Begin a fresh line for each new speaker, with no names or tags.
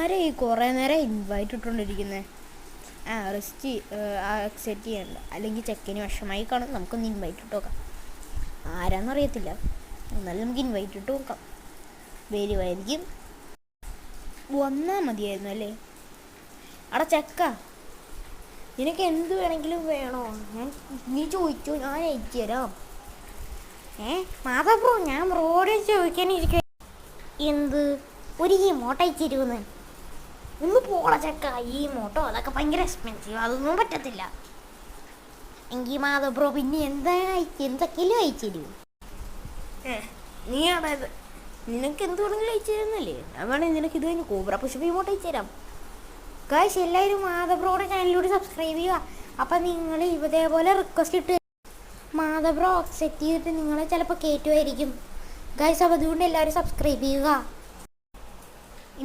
ആരെ ഈ കുറേ നേരം ഇൻവൈറ്റ് ഇട്ടുകൊണ്ടിരിക്കുന്നത്? റിസ്റ്റ് അക്സെപ്റ്റ് ചെയ്യണ്ട, അല്ലെങ്കിൽ ചെക്കിന് വിഷമായി കാണും. നമുക്കൊന്ന് ഇൻവൈറ്റ് ഇട്ട് നോക്കാം. ആരാന്നറിയത്തില്ല, എന്നാലും നമുക്ക് ഇൻവൈറ്റ് ഇട്ട് നോക്കാം. വരുമായിരിക്കും. വന്നാൽ മതിയായിരുന്നു അല്ലേ? അവിടെ ചെക്ക, നിനക്ക് എന്ത് വേണമെങ്കിലും വേണോ? നീ ചോദിച്ചോ, ഞാൻ അയച്ചു തരാം. മാതാ ബ്രോ, ഞാൻ ബ്രോയോട് ചോദിക്കാനിരിക്കുക. എന്ത് ഒരു ഈ മോട്ടോ അയച്ചിരുന്ന്? ഒന്ന് പോള ചക്ക, ഈ മോട്ടോ അതൊക്കെ ഭയങ്കര എക്സ്പെൻസീവ്, അതൊന്നും പറ്റത്തില്ല. എങ്കിൽ മാതാ ബ്രോ പിന്നെ എന്തൊക്കെയല്ലോ അയച്ചു തരൂ. നീ അതായത് നിനക്ക് എന്ത് വേണമെങ്കിലും അയച്ചു തരുന്നല്ലേ? ഞാൻ വേണമെങ്കിൽ നിനക്ക് ഇത് കഴിഞ്ഞ് കോബ്ര പുഷ്പി മോട്ടോ അയച്ചു തരാം. ഗായ്സ്, എല്ലാവരും മാതാ ബ്രോയുടെ ചാനലിലൂടെ സബ്സ്ക്രൈബ് ചെയ്യുക. അപ്പം നിങ്ങൾ ഇതേപോലെ റിക്വസ്റ്റ് ഇട്ട് മാതാ ബ്രോ അക്സെപ്റ്റ് ചെയ്തിട്ട് നിങ്ങളെ ചിലപ്പോൾ കയറ്റുമായിരിക്കും. ഗായ്സ്, അപ്പോൾ അതുകൊണ്ട് എല്ലാവരും സബ്സ്ക്രൈബ് ചെയ്യുക.